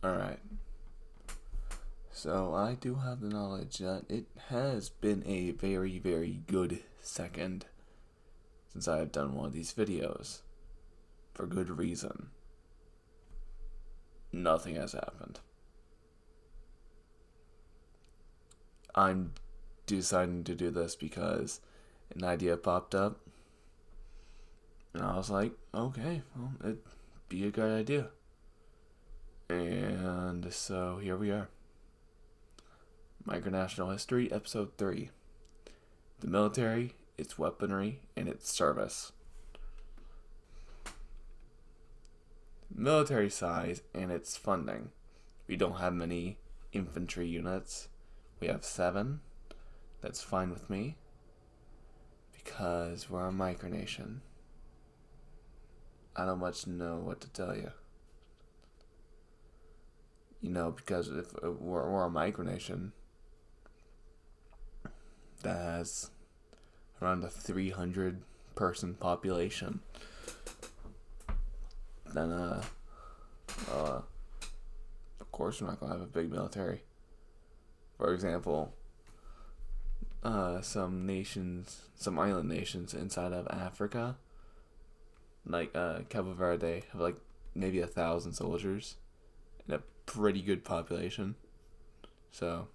Alright. So I do have the knowledge that it has been a very, very good second since I have done one of these videos. For good reason. Nothing has happened. I'm deciding to do this because an idea popped up. And I was like, okay, well, it'd be a good idea. And so here we are. Micronational History, Episode 3. The military, its weaponry, and its service. Military size and its funding. We don't have many infantry units. We have 7. That's fine with me. Because we're a micronation. I don't much know what to tell you. Because if we're a micronation that has around a 300 person population, then of course we're not gonna have a big military. For example, some island nations inside of Africa, like Cabo Verde, have like maybe 1,000 soldiers and a pretty good population. So,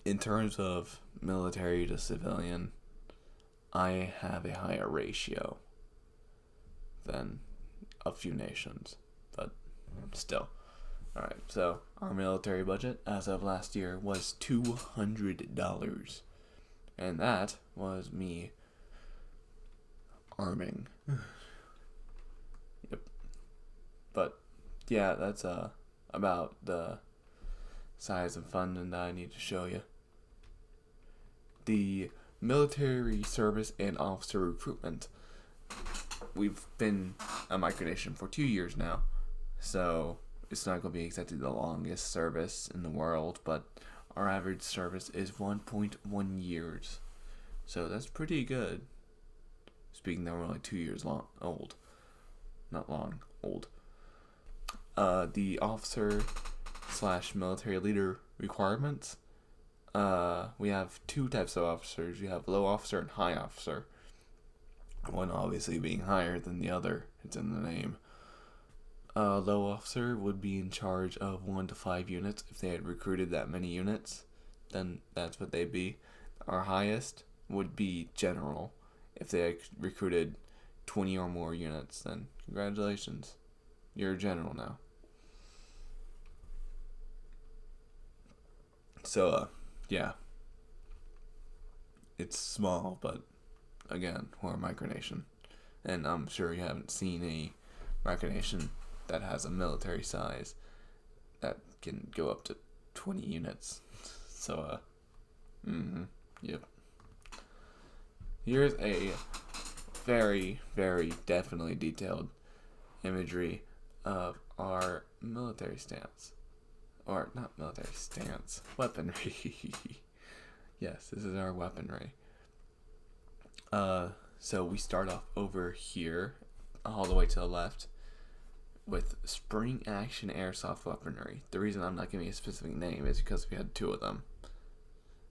in terms of military to civilian, I have a higher ratio than a few nations, but still. Alright, so our military budget as of last year was $200. And that was me arming. Yep. But yeah, that's about the size of funding that I need to show you. The military service and officer recruitment. We've been a micronation for 2 years now, so it's not going to be exactly the longest service in the world, but our average service is 1.1 years. So that's pretty good. Speaking that we're only 2 years old. Not long, old. The officer / military leader requirements. We have 2 types of officers. We have low officer and high officer. One obviously being higher than the other. It's in the name. Low officer would be in charge of 1 to 5 units. If they had recruited that many units, then that's what they'd be. Our highest would be general. If they had recruited 20 or more units, then congratulations. You're a general now. So, yeah. It's small, but again, we're a micronation. And I'm sure you haven't seen a micronation that has a military size that can go up to 20 units. So, yep. Here's a very, very definitely detailed imagery of our military stance. Or, not military stance, weaponry. Yes, this is our weaponry. So we start off over here, all the way to the left, with spring action airsoft weaponry. The reason I'm not giving a specific name is because we had 2 of them.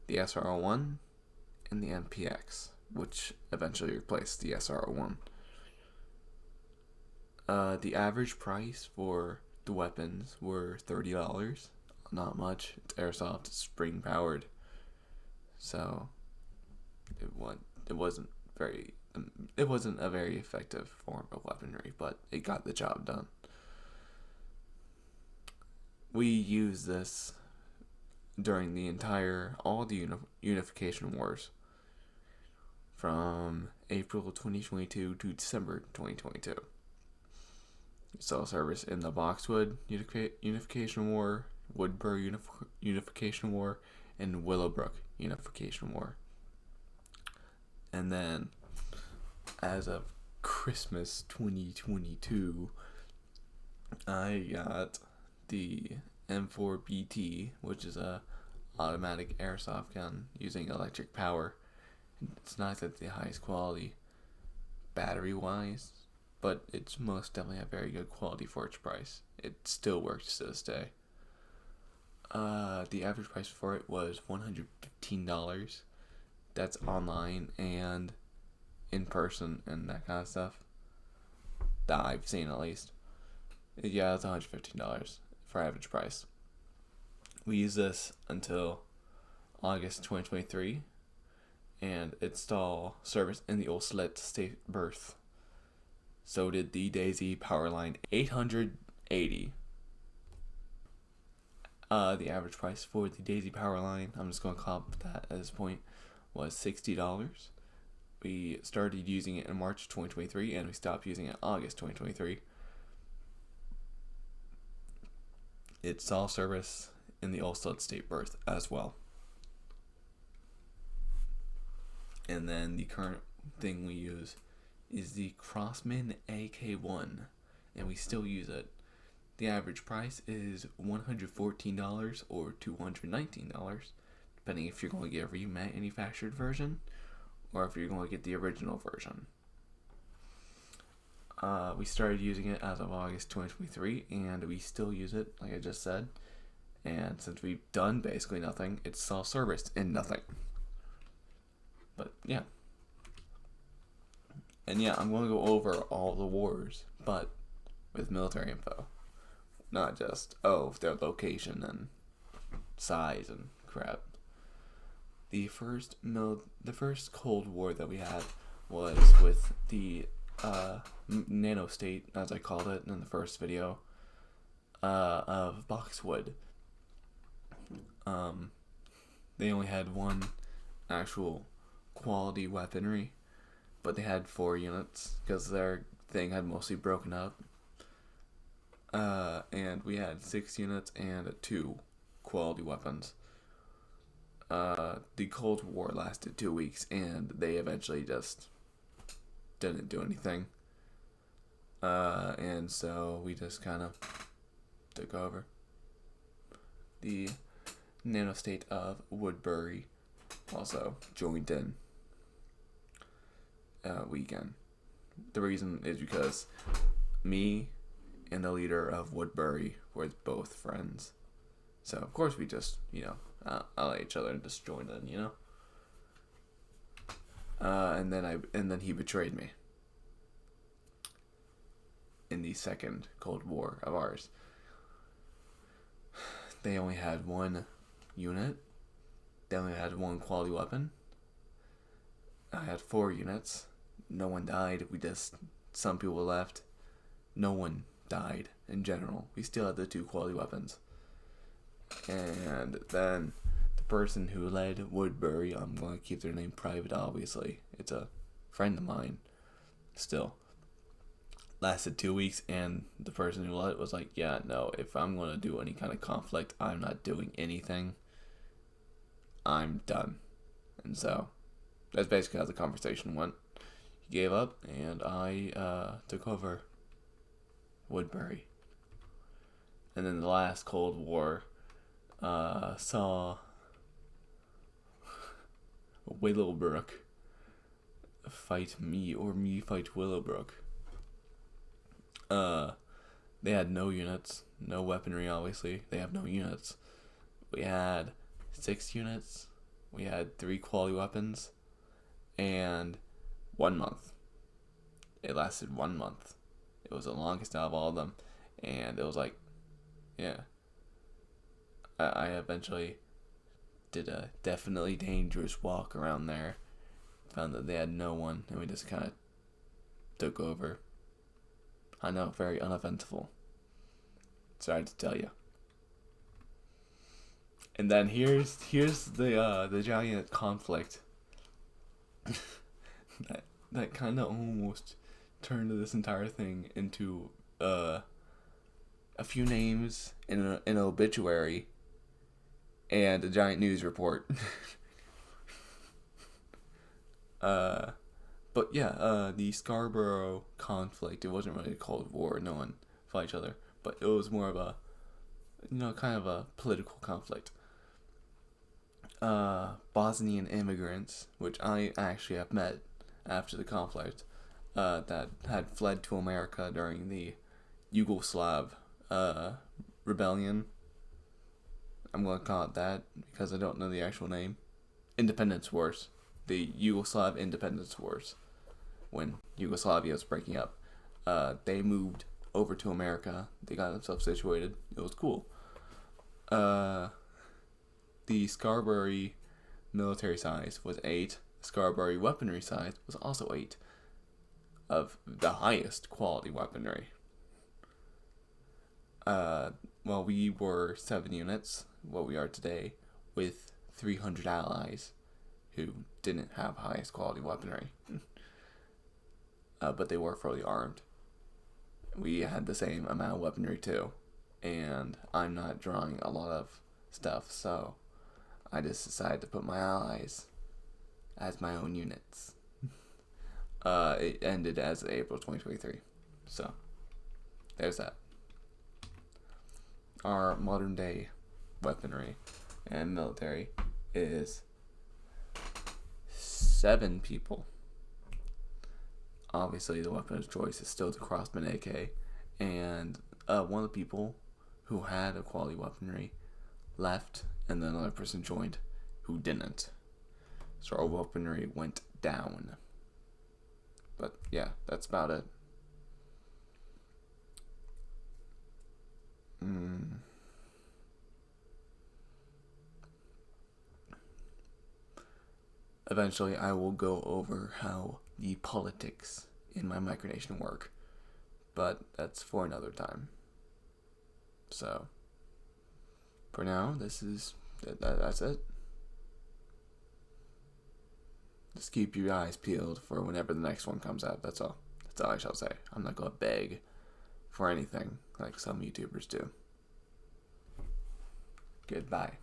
The SR-01 and the MPX, which eventually replaced the SR-01. The average price for the weapons were $30. Not much. It's airsoft, it's spring powered. So it wasn't a very effective form of weaponry, but it got the job done. We used this during all the unification wars from April 2022 to December 2022. We saw service in the Boxwood Unification War, Woodbury Unification War, and Willowbrook Unification War. And then, as of Christmas 2022, I got the M4BT, which is a automatic airsoft gun using electric power. It's not at the highest quality battery-wise, but it's most definitely a very good quality for its price. It still works to this day. The average price for it was $115. That's online and in person and that kind of stuff. That I've seen at least. Yeah, that's $115 for average price. We use this until August 2023, and install service in the Oslet State Berth. So did the Daisy Powerline 880. The average price for the Daisy Powerline, I'm just going to call it that at this point, was $60. We started using it in March 2023, and we stopped using it in August 2023. It saw service in the Ulstead State Berth as well. And then the current thing we use is the Crossman AK1, and we still use it. The average price is $114 or $219, depending if you're going to get a remanufactured version or if you're going to get the original version. We started using it as of August 2023, and we still use it, like I just said. And since we've done basically nothing, it's saw service in nothing. But yeah. And yeah, I'm going to go over all the wars, but with military info. Not just, their location and size and crap. The first Cold War that we had was with the nanostate, as I called it in the first video, of Boxwood. They only had one actual quality weaponry, but they had 4 units because their thing had mostly broken up. And we had 6 units and 2 quality weapons. The Cold War lasted 2 weeks, and they eventually just didn't do anything. And so we just kind of took over. The nanostate of Woodbury also joined in weekend. The reason is because me and the leader of Woodbury were both friends. So of course we just, ally each other and just joined in, and then he betrayed me in the second Cold War of ours. They only had 1 unit. They only had 1 quality weapon. I had 4 units. No one died. Some people left. No one died in general. We still had the 2 quality weapons. And then the person who led Woodbury, I'm going to keep their name private, obviously. It's a friend of mine. Still. Lasted 2 weeks, and the person who led it was like, yeah, no, if I'm going to do any kind of conflict, I'm not doing anything. I'm done. And so, that's basically how the conversation went. He gave up, and I took over Woodbury. And then the last Cold War saw Willowbrook fight me, or me fight Willowbrook. They had no units, no weaponry, obviously. They have no units. We had 6 units. We had 3 quality weapons. And 1 month. It lasted 1 month. It was the longest out of all of them. And it was like, yeah. I eventually did a definitely dangerous walk around there. Found that they had no one. And we just kind of took over. I know, very uneventful. Sorry to tell you. And then here's the giant conflict that kind of almost turned this entire thing into a few names in an obituary and a giant news report. But yeah, the Scarboro Conflict, it wasn't really a Cold War, no one fought each other, but it was more of a, kind of a political conflict. Bosnian immigrants, which I actually have met after the conflict, that had fled to America during the Yugoslav rebellion. I'm going to call it that because I don't know the actual name. Independence Wars. The Yugoslav Independence Wars. When Yugoslavia was breaking up. They moved over to America. They got themselves situated. It was cool. The Scarboro military size was 8. Scarboro weaponry size was also 8. Of the highest quality weaponry. Well, we were 7 units, what we are today, with 300 allies who didn't have highest quality weaponry. But they were fully armed. We had the same amount of weaponry too. And I'm not drawing a lot of stuff, so I just decided to put my allies as my own units. It ended as April 2023. So, there's that. Our modern day weaponry and military is 7 people. Obviously, the weapon of choice is still the Crossman AK, and one of the people who had a quality weaponry left, and then another person joined who didn't. So our weaponry went down. But yeah, that's about it. Eventually, I will go over how the politics in my micronation work, but that's for another time. So, for now, that's it. Just keep your eyes peeled for whenever the next one comes out. That's all. That's all I shall say. I'm not going to beg for anything like some YouTubers do. Goodbye.